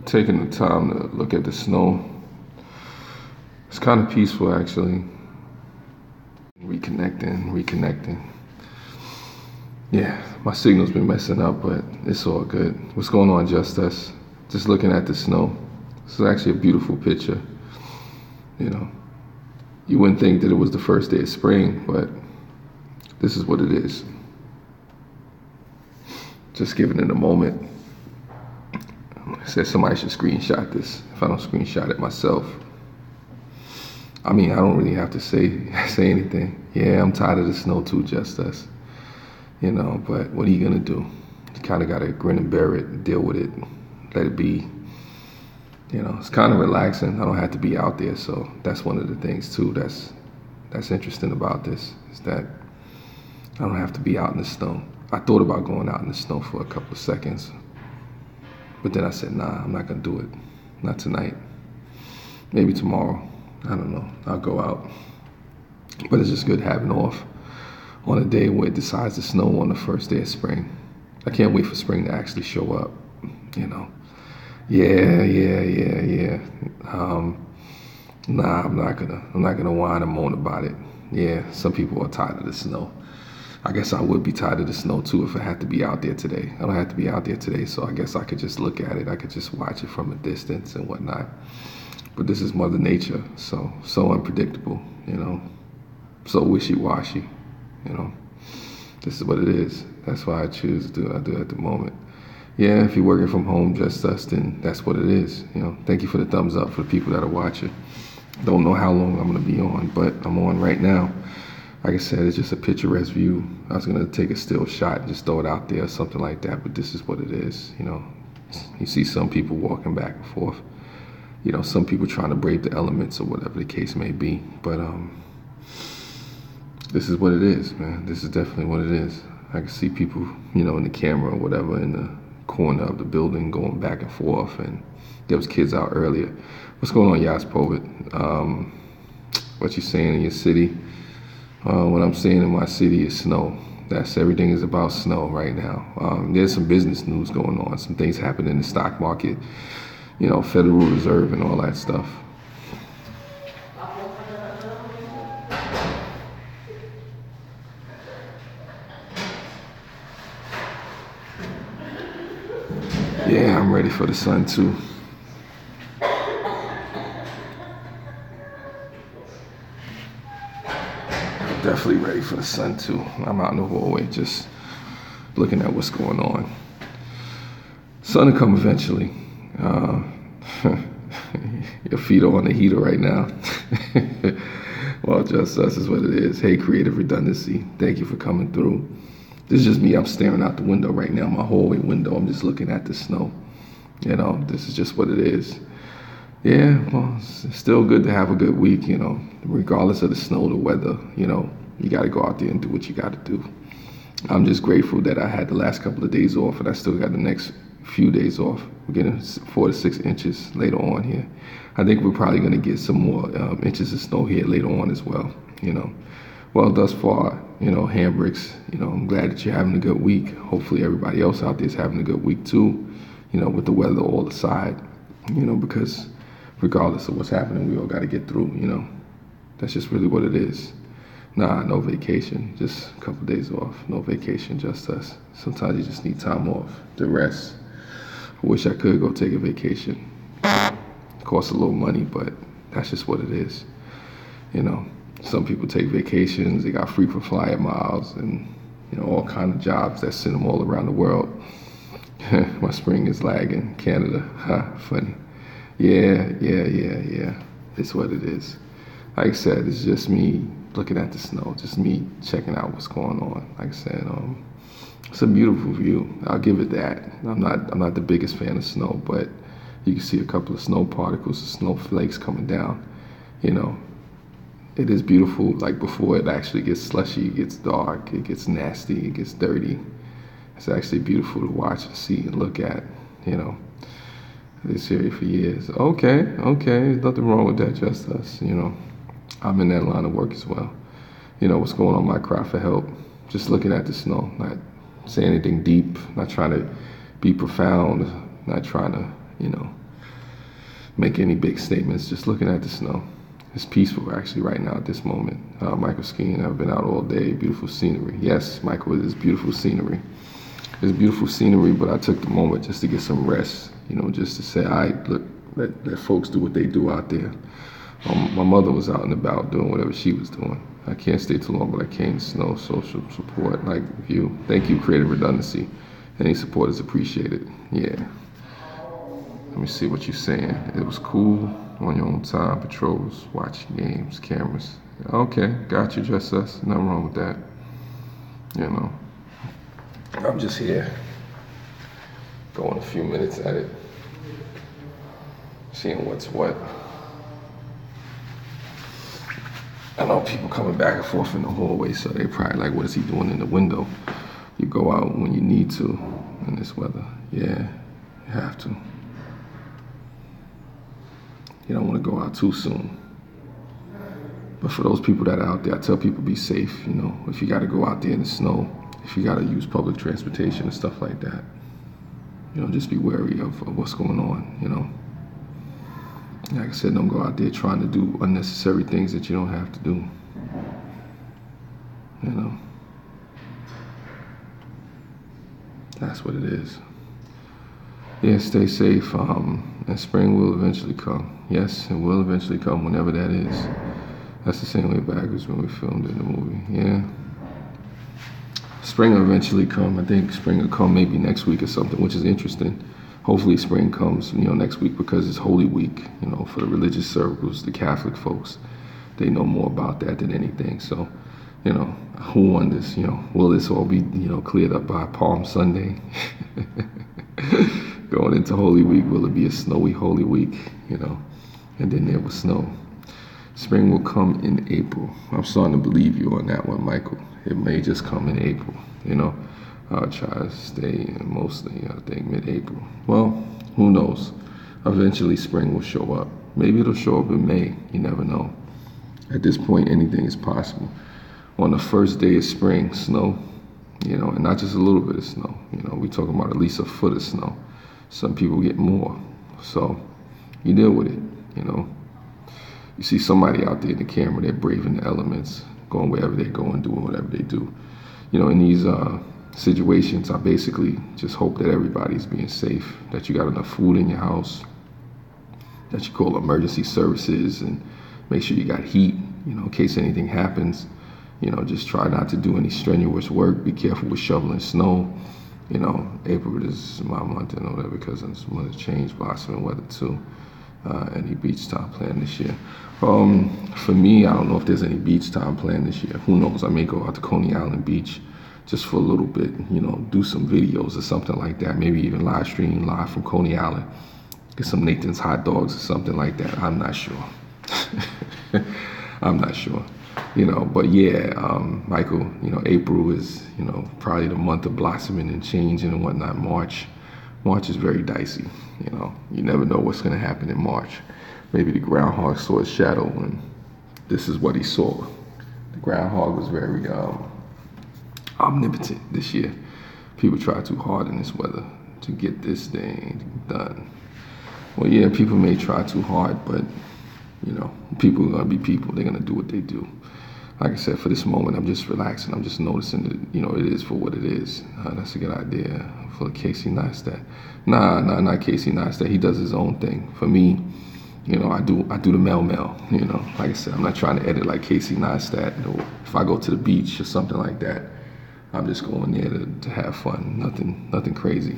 taking the time to look at the snow. It's kind of peaceful, actually. Reconnecting. Yeah, my signal's been messing up, but it's all good. What's going on, Just Us? Just looking at the snow. This is actually a beautiful picture. You know, you wouldn't think that it was the first day of spring, but this is what it is. Just giving it a moment. I said somebody should screenshot this. If I don't screenshot it myself, I mean, I don't really have to say anything. Yeah, I'm tired of the snow too, Just Us. You know, but what are you gonna do? You kind of gotta grin and bear it, deal with it, let it be. You know, it's kind of relaxing. I don't have to be out there, so that's one of the things too. That's interesting about this is that I don't have to be out in the snow. I thought about going out in the snow for a couple of seconds, but then I said, nah, I'm not gonna do it. Not tonight. Maybe tomorrow. I don't know. I'll go out. But it's just good having off on a day where it decides to snow on the first day of spring. I can't wait for spring to actually show up, you know. Yeah. Nah, I'm not gonna whine and moan about it. Yeah, some people are tired of the snow. I guess I would be tired of the snow too if I had to be out there today. I don't have to be out there today, so I guess I could just look at it. I could just watch it from a distance and whatnot. But this is Mother Nature, so unpredictable, you know, so wishy-washy, you know. This is what it is. That's why I choose to do what I do at the moment. Yeah, if you're working from home, Just Us, then that's what it is. You know, thank you for the thumbs up for the people that are watching. Don't know how long I'm gonna be on, but I'm on right now. Like I said, it's just a picturesque view. I was gonna take a still shot and just throw it out there or something like that, but this is what it is, you know. You see some people walking back and forth. You know, some people trying to brave the elements or whatever the case may be. But this is what it is, man. This is definitely what it is. I can see people, you know, in the camera or whatever in the corner of the building going back and forth, and there was kids out earlier. What's going on, Yas Poet? What you saying in your city? What I'm saying in my city is snow. Everything is about snow right now. There's some business news going on, some things happening in the stock market, you know, Federal Reserve and all that stuff. Yeah, I'm ready for the sun too. Definitely ready for the sun too. I'm out in the hallway just looking at what's going on. Sun will come eventually. Your feet are on the heater right now. Well, Just Us is what it is. Hey, Creative Redundancy, thank you for coming through. This is just me. I'm staring out the window right now, my hallway window. I'm just looking at the snow. You know, this is just what it is. Yeah, well, it's still good to have a good week, you know, regardless of the snow, the weather, you know, you got to go out there and do what you got to do. I'm just grateful that I had the last couple of days off and I still got the next few days off. We're getting 4 to 6 inches later on here. I think we're probably going to get some more inches of snow here later on as well, you know. Well, thus far, you know, Hambricks, you know, I'm glad that you're having a good week. Hopefully everybody else out there is having a good week too, you know, with the weather all aside, you know, because regardless of what's happening, we all got to get through, you know. That's just really what it is. Nah, no vacation, just a couple days off. No vacation, Just Us. Sometimes you just need time off to rest. I wish I could go take a vacation. It costs a little money, but that's just what it is. You know, some people take vacations, they got frequent flyer miles and, you know, all kind of jobs that send them all around the world. My spring is lagging, Canada, funny. Yeah. It's what it is. Like I said, it's just me looking at the snow, just me checking out what's going on. Like I said, it's a beautiful view. I'll give it that. I'm not the biggest fan of snow, but you can see a couple of snow particles, snowflakes coming down. You know, it is beautiful. Like before it actually gets slushy, it gets dark, it gets nasty, it gets dirty. It's actually beautiful to watch and see and look at, you know. This here for years. Okay, there's nothing wrong with that, Just Us, you know. I'm in that line of work as well. You know, what's going on, my cry for help. Just looking at the snow, not saying anything deep, not trying to be profound, not trying to, you know, make any big statements. Just looking at the snow. It's peaceful actually right now at this moment. Michael skiing. I've been out all day. Beautiful scenery. Yes, Michael, it is beautiful scenery. It's beautiful scenery, but I took the moment just to get some rest. Just to say, look, let folks do what they do out there. My mother was out and about doing whatever she was doing. I can't stay too long, but I came to Snow Social Support. Like you, thank you, Creative Redundancy. Any support is appreciated. Yeah. Let me see what you're saying. It was cool on your own time, patrols, watching games, cameras. Okay, got you, just us. Nothing wrong with that. I'm just here, going a few minutes at it, seeing what's what. I know people coming back and forth in the hallway, so they probably like, what is he doing in the window? You go out when you need to in this weather. Yeah, you have to. You don't want to go out too soon. But for those people that are out there, I tell people be safe. If you got to go out there in the snow, if you got to use public transportation and stuff like that, just be wary of what's going on. Like I said, don't go out there trying to do unnecessary things that you don't have to do. That's what it is. Yeah, stay safe. And spring will eventually come. Yes, it will eventually come, whenever that is. That's the same way backwards when we filmed in the movie. Yeah. Spring will eventually come. I think spring will come maybe next week or something, which is interesting. Hopefully spring comes, next week, because it's Holy Week, for the religious circles, the Catholic folks. They know more about that than anything. So, who wonders, will this all be, cleared up by Palm Sunday? Going into Holy Week, will it be a snowy Holy Week, and then there was snow. Spring will come in April. I'm starting to believe you on that one, Michael. It may just come in April, I'll try to stay in mostly, I think, mid-April. Well, who knows? Eventually spring will show up. Maybe it'll show up in May. You never know. At this point, anything is possible. On the first day of spring, snow, and not just a little bit of snow. We're talking about at least a foot of snow. Some people get more. So you deal with it, You see somebody out there in the camera, they're braving the elements, going wherever they go and doing whatever they do. In these situations, I basically just hope that everybody's being safe, that you got enough food in your house, that you call emergency services and make sure you got heat, in case anything happens. Just try not to do any strenuous work. Be careful with shoveling snow. April is my month and whatever, because it's month of change, blossoming weather too. Any beach time planned this year? For me, I don't know if there's any beach time planned this year. Who knows? I may go out to Coney Island Beach just for a little bit, do some videos or something like that. Maybe even live stream live from Coney Island. Get some Nathan's hot dogs or something like that. I'm not sure. I'm not sure. But yeah, Michael, April is, probably the month of blossoming and changing and whatnot. March is very dicey. You never know what's going to happen in March. Maybe the groundhog saw a shadow and this is what he saw. The groundhog was very omnipotent this year. People try too hard in this weather to get this thing done. Well, yeah, people may try too hard, but people are going to be people. They're going to do what they do. Like I said, for this moment, I'm just relaxing. I'm just noticing that, it is for what it is. That's a good idea for Casey Neistat. Nah, not Casey Neistat. He does his own thing. For me, I do the mel. Like I said, I'm not trying to edit like Casey Neistat. If I go to the beach or something like that, I'm just going there to have fun. Nothing crazy,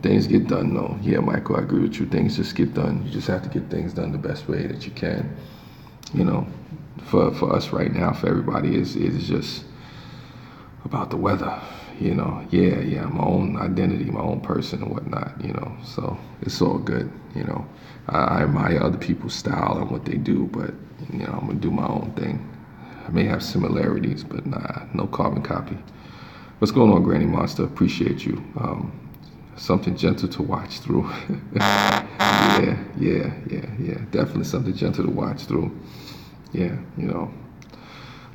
Things get done though. Yeah, Michael, I agree with you. Things just get done. You just have to get things done the best way that you can. For us right now, for everybody, it's just about the weather. Yeah, my own identity, my own person and whatnot, so it's all good, I admire other people's style and what they do, but, I'm gonna do my own thing. I may have similarities, but nah, no carbon copy. What's going on, Granny Monster? Appreciate you. Something gentle to watch through. Yeah, definitely something gentle to watch through. Yeah,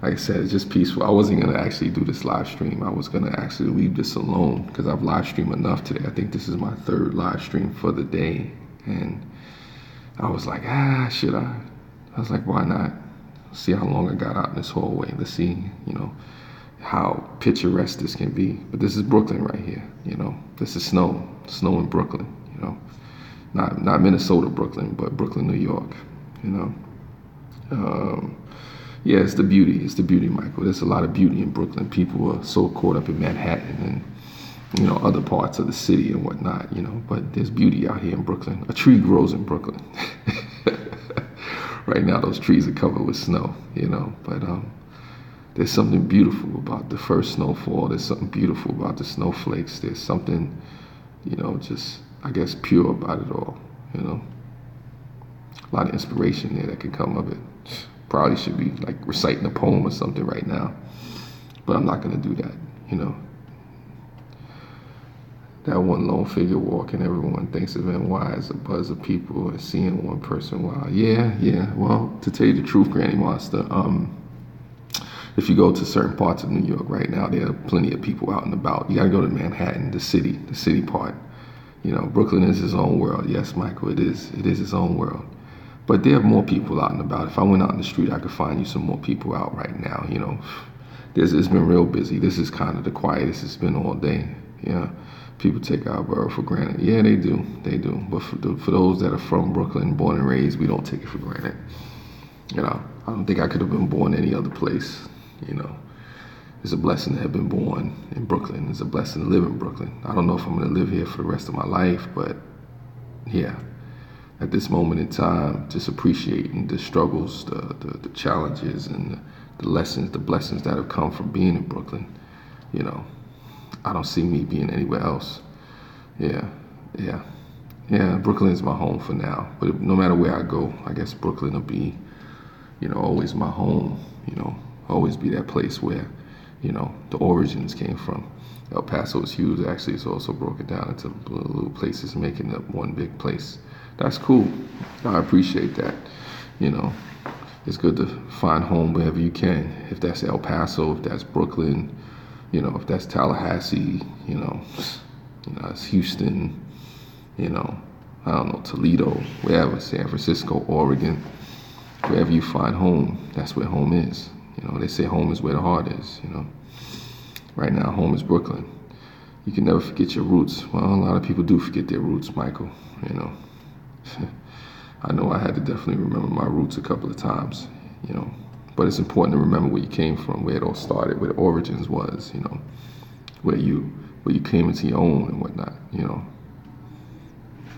like I said, it's just peaceful. I wasn't gonna actually do this live stream. I was gonna actually leave this alone because I've live streamed enough today. I think this is my third live stream for the day, and I was like, should I? I was like, why not? See how long I got out in this hallway. Let's see, how picturesque this can be. But this is Brooklyn right here. This is snow in Brooklyn. Not Minnesota, Brooklyn, but Brooklyn, New York. Yeah, it's the beauty. It's the beauty, Michael. There's a lot of beauty in Brooklyn. People are so caught up in Manhattan and, other parts of the city and whatnot, but there's beauty out here in Brooklyn. A tree grows in Brooklyn. Right now, those trees are covered with snow, but there's something beautiful about the first snowfall. There's something beautiful about the snowflakes. There's something, just, I guess, pure about it all, A lot of inspiration there that can come of it. Probably should be like reciting a poem or something right now, but I'm not gonna do that, That one lone figure walking, everyone thinks of NY as a buzz of people and seeing one person. Wow, yeah. Well, to tell you the truth, Granny Monster, if you go to certain parts of New York right now, there are plenty of people out and about. You gotta go to Manhattan, the city part. Brooklyn is its own world. Yes, Michael, it is its own world. But there are more people out and about. If I went out in the street, I could find you some more people out right now. It's been real busy. This is kind of the quietest it's been all day. Yeah, people take our borough for granted. Yeah, they do. But for those that are from Brooklyn, born and raised, we don't take it for granted. I don't think I could have been born any other place. It's a blessing to have been born in Brooklyn. It's a blessing to live in Brooklyn. I don't know if I'm going to live here for the rest of my life, but yeah. At this moment in time, just appreciating the struggles, the challenges, and the lessons, the blessings that have come from being in Brooklyn. I don't see me being anywhere else. Yeah. Brooklyn is my home for now. But no matter where I go, I guess Brooklyn will be, always my home. Always be that place where, the origins came from. El Paso is huge. Actually, it's also broken down into little places, making up one big place. That's cool. I appreciate that. It's good to find home wherever you can. If that's El Paso, if that's Brooklyn, if that's Tallahassee, it's Houston, I don't know, Toledo, wherever, San Francisco, Oregon, wherever you find home, that's where home is. They say home is where the heart is, Right now, home is Brooklyn. You can never forget your roots. Well, a lot of people do forget their roots, Michael, I know I had to definitely remember my roots a couple of times, but it's important to remember where you came from, where it all started, where the origins was, where you came into your own and whatnot,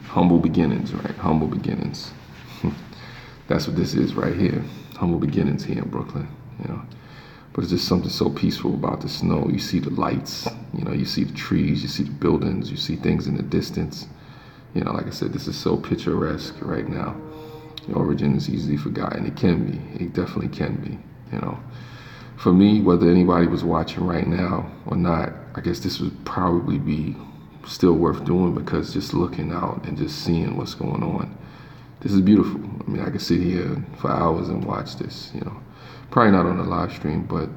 Humble beginnings, right? Humble beginnings. That's what this is right here. Humble beginnings here in Brooklyn, But it's just something so peaceful about the snow. You see the lights, you see the trees, you see the buildings, you see things in the distance. Like I said, this is so picturesque right now. The origin is easily forgotten. It can be. It definitely can be, For me, whether anybody was watching right now or not, I guess this would probably be still worth doing because just looking out and just seeing what's going on. This is beautiful. I mean, I could sit here for hours and watch this, Probably not on a live stream, but,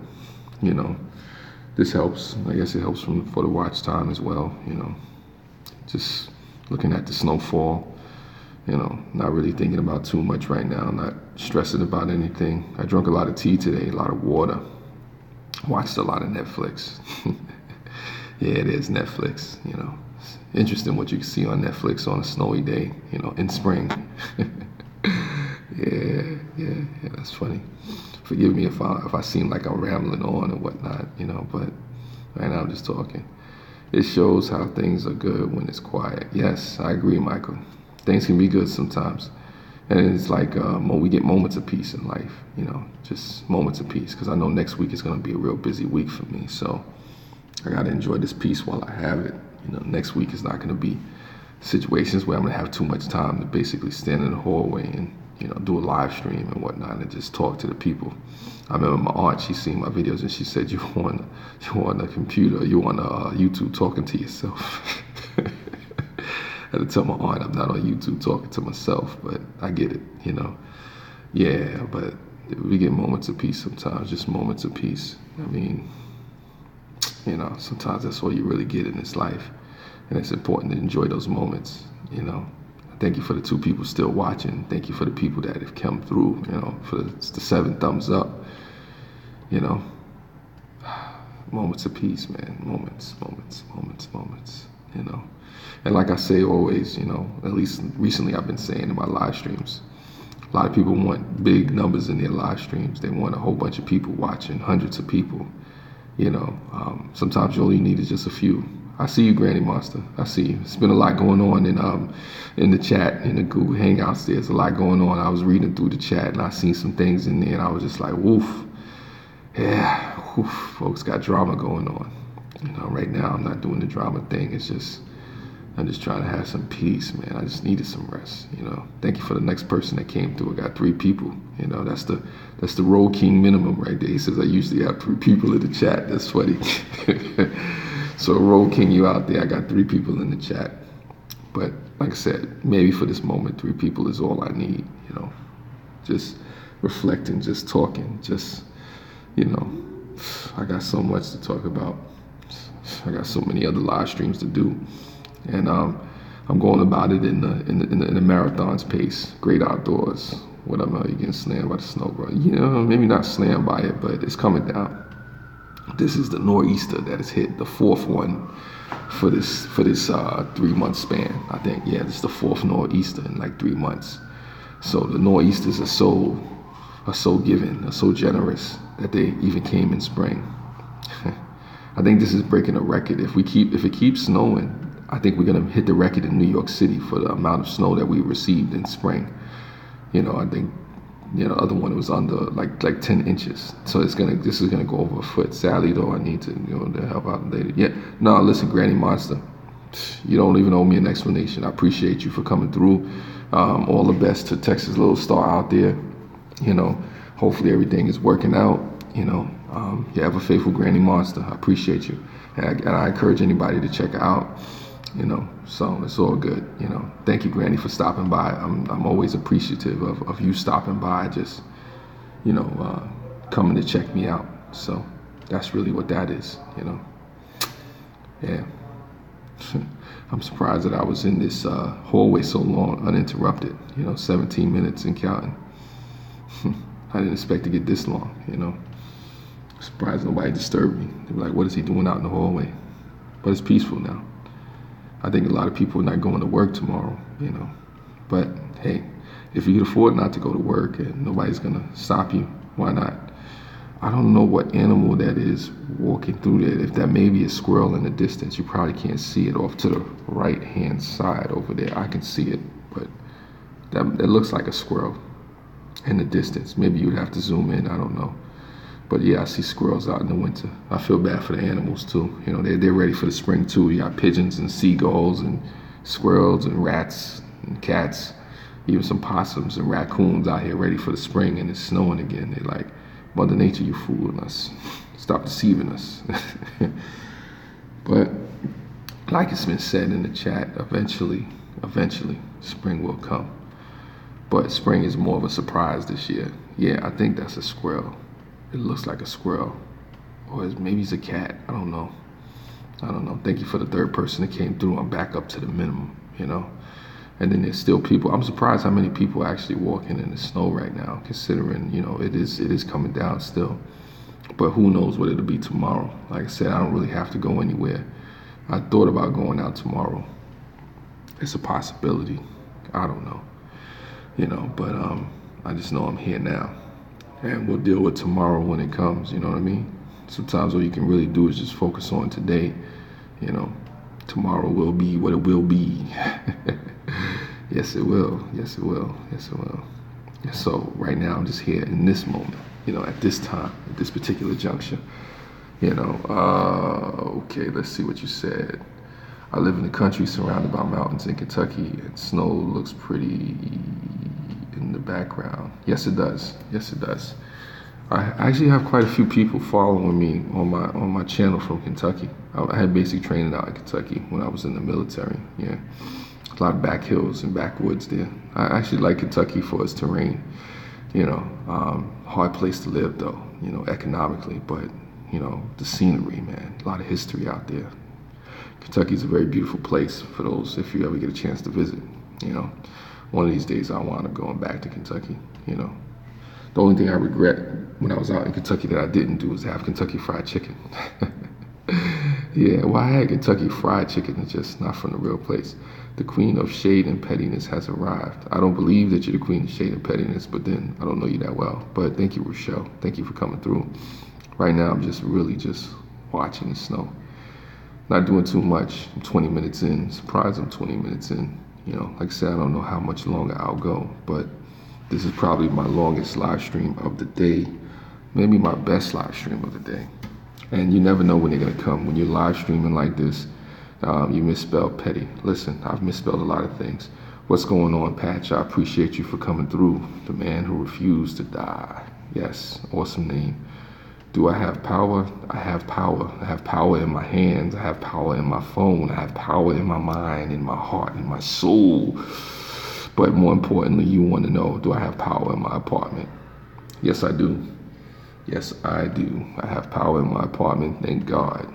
this helps. I guess it helps for the watch time as well, Just looking at the snowfall, not really thinking about too much right now, not stressing about anything. I drank a lot of tea today, a lot of water, watched a lot of Netflix. Yeah, it is Netflix, It's interesting what you can see on Netflix on a snowy day, in spring. Yeah, that's funny. Forgive me if I seem like I'm rambling on and whatnot, but right now I'm just talking. It shows how things are good when it's quiet. Yes, I agree, Michael. Things can be good sometimes. And it's like we get moments of peace in life, just moments of peace. Because I know next week is going to be a real busy week for me. So I got to enjoy this peace while I have it. Next week is not going to be situations where I'm going to have too much time to basically stand in the hallway and, do a live stream and whatnot and just talk to the people. I remember my aunt, she seen my videos and she said, you on a computer, you on YouTube talking to yourself. I had to tell my aunt I'm not on YouTube talking to myself, but I get it, Yeah, but we get moments of peace sometimes, just moments of peace. I mean, sometimes that's all you really get in this life. And it's important to enjoy those moments, Thank you for the 2 people still watching. Thank you for the people that have come through, for the 7 thumbs up, Moments of peace, man. Moments, And like I say always, at least recently I've been saying in my live streams, a lot of people want big numbers in their live streams. They want a whole bunch of people watching, hundreds of people. Sometimes all you need is just a few. I see you, Granny Monster. I see you. It's been a lot going on in the chat, in the Google Hangouts. There's a lot going on. I was reading through the chat and I seen some things in there and I was just like, woof. Yeah, woof, folks got drama going on. Right now I'm not doing the drama thing. I'm just trying to have some peace, man. I just needed some rest, Thank you for the next person that came through. I got 3 people, That's the Roll King minimum right there. He says I usually have 3 people in the chat. That's funny. So Roll King, you out there. I got 3 people in the chat. But like I said, maybe for this moment, 3 people is all I need, Just reflecting, just talking, just, I got so much to talk about. I got so many other live streams to do. And I'm going about it in the marathon's pace. Great outdoors. What am I getting slammed by the snow, bro? Maybe not slammed by it, but it's coming down. This is the nor'easter that has hit, the 4th one for this 3-month span. I think, yeah, this is the 4th nor'easter in like 3 months. So the nor'easters are so giving, are so generous that they even came in spring. I think this is breaking a record. If it keeps snowing, I think we're gonna hit the record in New York City for the amount of snow that we received in spring. I think, the other one was under like 10 inches. So this is gonna go over a foot. Sadly though, I need to, to help out later. Yeah, no, listen, Granny Monster, you don't even owe me an explanation. I appreciate you for coming through. All the best to Texas Little Star out there. Hopefully everything is working out. You have a faithful Granny Monster. I appreciate you. And I encourage anybody to check her out. So it's all good. Thank you, Granny, for stopping by. I'm always appreciative of you stopping by, just, coming to check me out. So that's really what that is, Yeah. I'm surprised that I was in this hallway so long, uninterrupted, 17 minutes and counting. I didn't expect to get this long, Surprised nobody disturbed me. They were like, what is he doing out in the hallway? But it's peaceful now. I think a lot of people are not going to work tomorrow, But hey, if you can afford not to go to work and nobody's gonna stop you, why not? I don't know what animal that is walking through there. If that may be a squirrel in the distance, you probably can't see it off to the right-hand side over there. I can see it, but that looks like a squirrel in the distance. Maybe you'd have to zoom in, I don't know. But yeah, I see squirrels out in the winter. I feel bad for the animals too. They're ready for the spring too. You got pigeons and seagulls and squirrels and rats and cats, even some possums and raccoons out here ready for the spring, and it's snowing again. They're like, Mother Nature, you fooling us. Stop deceiving us. But like it's been said in the chat, eventually, spring will come. But spring is more of a surprise this year. Yeah, I think that's a squirrel. It looks like a squirrel, or maybe it's a cat. I don't know. Thank you for the 3rd person that came through. I'm back up to the minimum, And then there's still people. I'm surprised how many people are actually walking in the snow right now, considering, it is coming down still. But who knows what it'll be tomorrow. Like I said, I don't really have to go anywhere. I thought about going out tomorrow. It's a possibility. I don't know. But I just know I'm here now. And we'll deal with tomorrow when it comes, you know what I mean? Sometimes all you can really do is just focus on today, Tomorrow will be what it will be. Yes, it will. Yes, it will. Yes, it will. And so right now I'm just here in this moment, at this time, at this particular juncture, Okay, let's see what you said. I live in the country surrounded by mountains in Kentucky, and snow looks pretty in the background. Yes, it does. Yes, it does. I actually have quite a few people following me on my channel from Kentucky. I had basic training out in Kentucky when I was in the military. Yeah, a lot of back hills and backwoods there. I actually like Kentucky for its terrain. Hard place to live though, economically, but the scenery, man, a lot of history out there. Kentucky's a very beautiful place for those, if you ever get a chance to visit. One of these days I want to going back to Kentucky. The only thing I regret when I was out in Kentucky that I didn't do was have Kentucky Fried Chicken. Yeah, well, I had Kentucky Fried Chicken, it's just not from the real place. The queen of shade and pettiness has arrived. I don't believe that you're the queen of shade and pettiness, but then I don't know you that well. But thank you, Rochelle. Thank you for coming through. Right now, I'm just really just watching the snow. Not doing too much. I'm 20 minutes in. Surprised I'm 20 minutes in. Like I said, I don't know how much longer I'll go, but this is probably my longest live stream of the day. Maybe my best live stream of the day. And you never know when they're gonna come. When you're live streaming like this, you misspell petty. Listen, I've misspelled a lot of things. What's going on, Patch? I appreciate you for coming through. The man who refused to die. Yes, awesome name. Do I have power? I have power. I have power in my hands. I have power in my phone. I have power in my mind, in my heart, in my soul. But more importantly, you want to know, do I have power in my apartment? Yes, I do. Yes, I do. I have power in my apartment, thank God.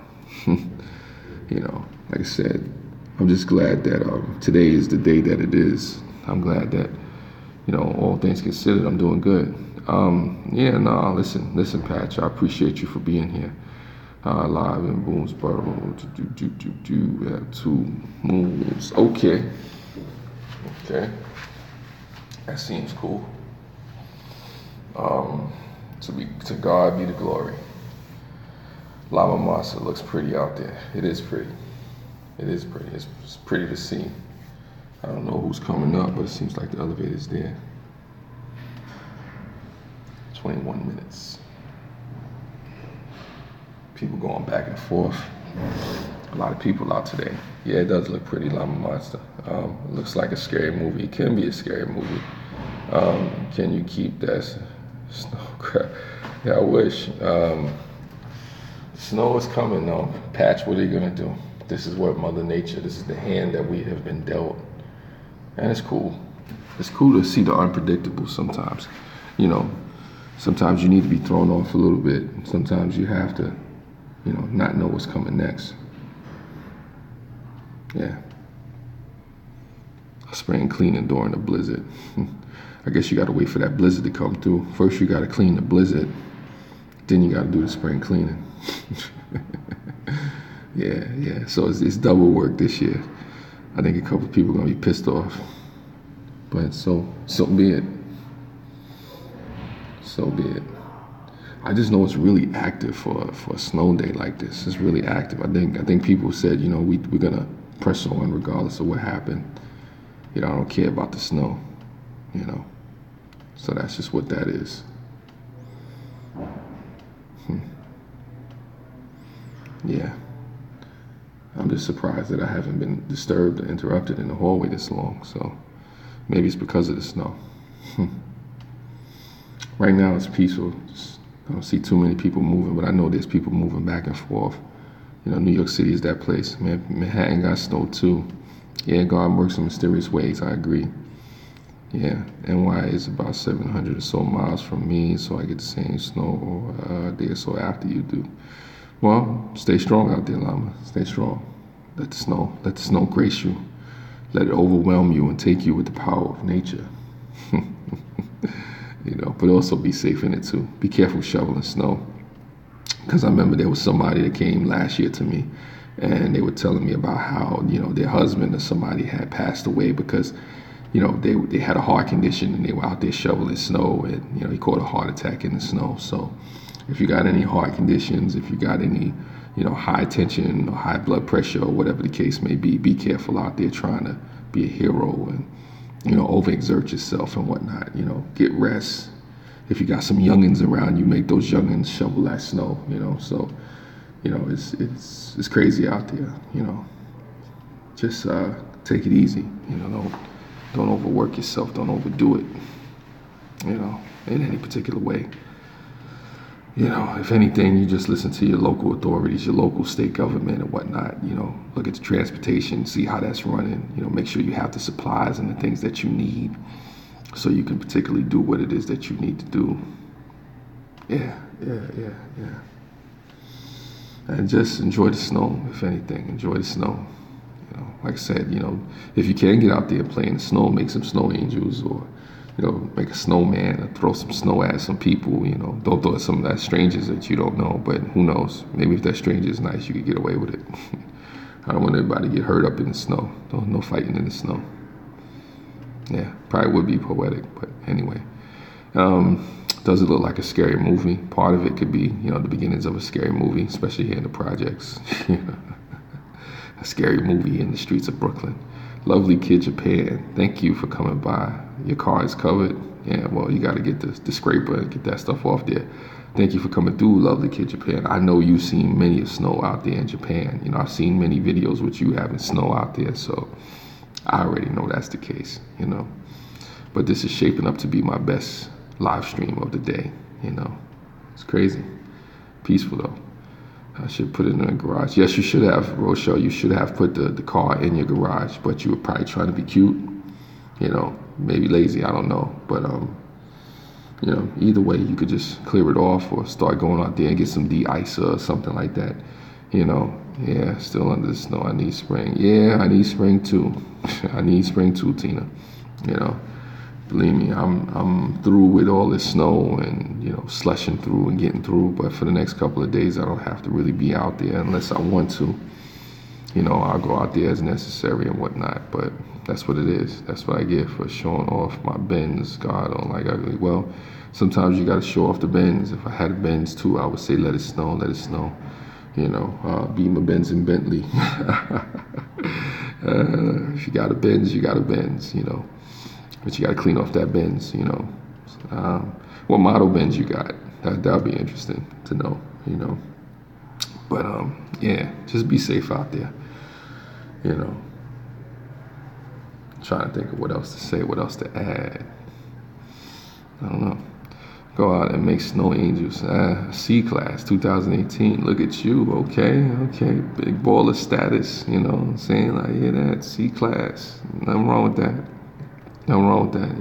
Like I said, I'm just glad that today is the day that it is. I'm glad that, all things considered, I'm doing good. Listen, Patch, I appreciate you for being here. Live in Boonesboro, we have 2 moves. Okay, that seems cool. To God be the glory. Lama Masa looks pretty out there. It is pretty. It is pretty. It's pretty to see. I don't know who's coming up, but it seems like the elevator's there. 21 minutes. People going back and forth. A lot of people out today. Yeah, it does look pretty, Llama Monster. It looks like a scary movie. It can be a scary movie. Can you keep that snow crap? Yeah, I wish. Snow is coming though. Patch, what are you gonna do? This is what Mother Nature, this is the hand that we have been dealt. And it's cool. It's cool to see the unpredictable sometimes. Sometimes you need to be thrown off a little bit. Sometimes you have to, not know what's coming next. Yeah. Spring cleaning during the blizzard. I guess you gotta wait for that blizzard to come through. First you gotta clean the blizzard, then you gotta do the spring cleaning. Yeah, so it's double work this year. I think a couple of people are gonna be pissed off. But so be it. So be it. I just know it's really active for a snow day like this. It's really active. I think people said, we're gonna press on regardless of what happened. I don't care about the snow, So that's just what that is. Yeah. I'm just surprised that I haven't been disturbed or interrupted in the hallway this long. So maybe it's because of the snow. Right now it's peaceful. I don't see too many people moving, but I know there's people moving back and forth. New York City is that place. Manhattan got snow too. Yeah, God works in mysterious ways, I agree. Yeah, NY is about 700 or so miles from me, so I get the same snow a day or so after you do. Well, stay strong out there, Llama. Stay strong. Let the snow grace you. Let it overwhelm you and take you with the power of nature. But also be safe in it too. Be careful shoveling snow. Because I remember there was somebody that came last year to me and they were telling me about how, their husband or somebody had passed away because, they had a heart condition and they were out there shoveling snow and, he caught a heart attack in the snow. So if you got any heart conditions, if you got any, high tension or high blood pressure or whatever the case may be careful out there trying to be a hero and, overexert yourself and whatnot. Get rest. If you got some youngins around you, make those youngins shovel that snow, So, it's crazy out there, Just take it easy, Don't overwork yourself. Don't overdo it, in any particular way. If anything, you just listen to your local authorities, your local state government and whatnot, look at the transportation, see how that's running, make sure you have the supplies and the things that you need. so you can particularly do what it is that you need to do. Yeah. And just enjoy the snow, if anything. Enjoy the snow. Like I said, if you can get out there and play in the snow, make some snow angels, or make a snowman or throw some snow at some people. Don't throw at some of that strangers that you don't know, but who knows? Maybe if that stranger is nice, you could get away with it. I don't want everybody to get hurt up in the snow. No fighting in the snow. Yeah, probably would be poetic, but anyway. Does it look like a scary movie? Part of it could be, the beginnings of a scary movie, especially here in the projects. A scary movie in the streets of Brooklyn. Lovely Kid Japan, thank you for coming by. Your car is covered. Yeah, well, you got to get the scraper and get that stuff off there. Thank you for coming through, Lovely Kid Japan. I know you've seen many of snow out there in Japan. I've seen many videos with you having snow out there, so I already know that's the case, But this is shaping up to be my best live stream of the day, It's crazy. Peaceful, though. I should put it in the garage. Yes, you should have, Rochelle. You should have put the car in your garage, but you were probably trying to be cute, maybe lazy, I don't know. But, either way, you could just clear it off or start going out there and get some de-icer or something like that, Yeah, still under the snow. I need spring. Yeah, I need spring too. I need spring too, Tina. Believe me, I'm through with all this snow and slushing through and getting through. But for the next couple of days, I don't have to really be out there unless I want to. I'll go out there as necessary and whatnot. But that's what it is. That's what I get for showing off my Benz. God, I don't like ugly. Well, sometimes you got to show off the Benz. If I had a Benz too, I would say let it snow, let it snow. Beamer, Benz, and Bentley. If you got a Benz, you got a Benz. But you got to clean off that Benz, What model Benz you got? That'll be interesting to know, But, yeah, just be safe out there, Trying to think of what else to say, what else to add. I don't know. Go out and make snow angels. C-Class 2018. Look at you. Okay. Big baller status. You know what I'm saying? I hear that. C-Class. Nothing wrong with that. Nothing wrong with that,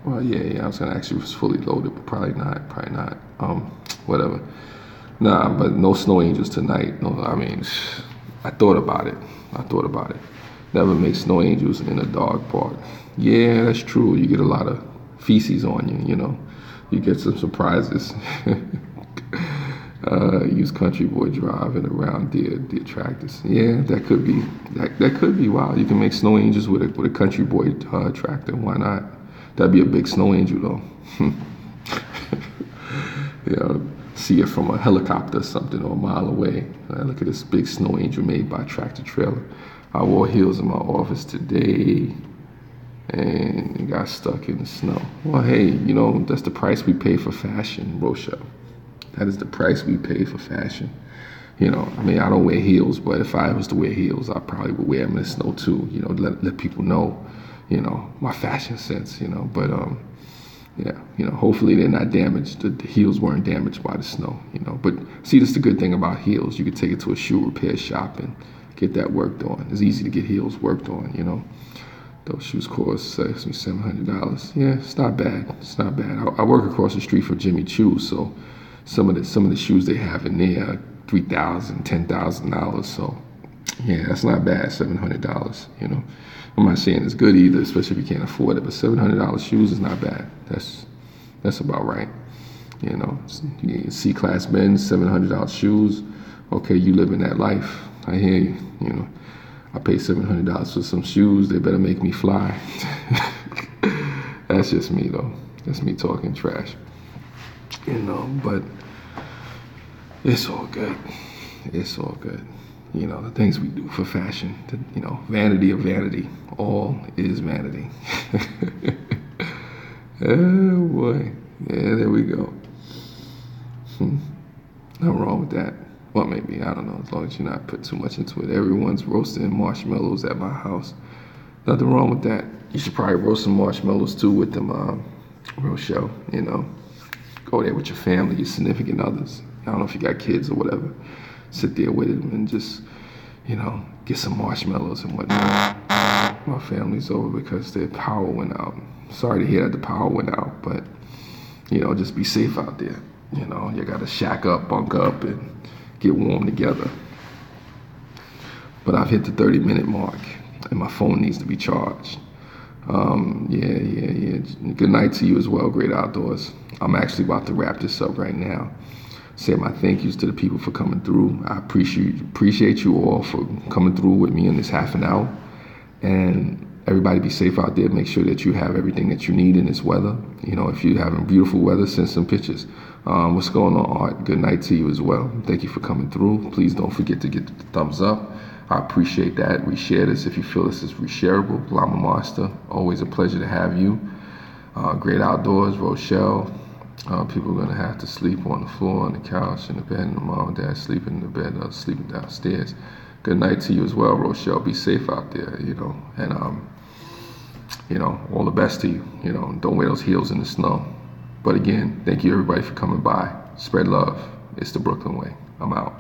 Well, yeah, I was going to ask you if it was fully loaded, but probably not. Whatever. Nah, but no snow angels tonight. No, I thought about it. Never make snow angels in a dog park. Yeah, that's true. You get a lot of feces on you, You get some surprises. Use Country Boy driving around the tractors. Yeah, that could be. That could be wild. You can make snow angels with a Country Boy tractor. Why not? That'd be a big snow angel, though. See it from a helicopter or something or a mile away. Look at this big snow angel made by a tractor trailer. I wore heels in my office today and got stuck in the snow. Well, hey, that's the price we pay for fashion, Rochelle. That is the price we pay for fashion. I don't wear heels, but if I was to wear heels, I probably would wear them in the snow too, let people know, my fashion sense, but, yeah, hopefully they're not damaged. The heels weren't damaged by the snow, But see, that's the good thing about heels. You could take it to a shoe repair shop and get that worked on. It's easy to get heels worked on, Those shoes cost $700. Yeah, it's not bad. It's not bad. I work across the street from Jimmy Choo, so some of the shoes they have in there are $3,000, $10,000. So yeah, that's not bad. $700. I'm not saying it's good either, especially if you can't afford it. But $700 shoes is not bad. That's about right. C-Class Benz, $700 shoes. Okay, you living that life. I hear you. I pay $700 for some shoes. They better make me fly. That's just me, though. That's me talking trash. But it's all good. It's all good. The things we do for fashion, vanity of vanity. All is vanity. Oh, boy. Yeah, there we go. Nothing wrong with that. Well, maybe, I don't know, as long as you're not putting too much into it. Everyone's roasting marshmallows at my house. Nothing wrong with that. You should probably roast some marshmallows too with them, Rochelle, Go there with your family, your significant others. I don't know if you got kids or whatever. Sit there with them and just, get some marshmallows and whatnot. My family's over because their power went out. Sorry to hear that the power went out, but just be safe out there. You gotta shack up, bunk up, and get warm together. But I've hit the 30-minute mark, and my phone needs to be charged. Yeah. Good night to you as well, Great Outdoors. I'm actually about to wrap this up right now. Say my thank yous to the people for coming through. I appreciate you all for coming through with me in this half an hour. And everybody be safe out there. Make sure that you have everything that you need in this weather. If you're having beautiful weather, send some pictures. What's going on, Art? Good night to you as well. Thank you for coming through. Please don't forget to get the thumbs up. I appreciate that. Reshare this if you feel this is reshareable. Llama Master, always a pleasure to have you. Great Outdoors, Rochelle. People are going to have to sleep on the floor, on the couch, in the bed, and the mom and dad sleeping in the bed, sleeping downstairs. Good night to you as well, Rochelle. Be safe out there, and all the best to you. Don't wear those heels in the snow. But again, thank you everybody for coming by. Spread love. It's the Brooklyn way. I'm out.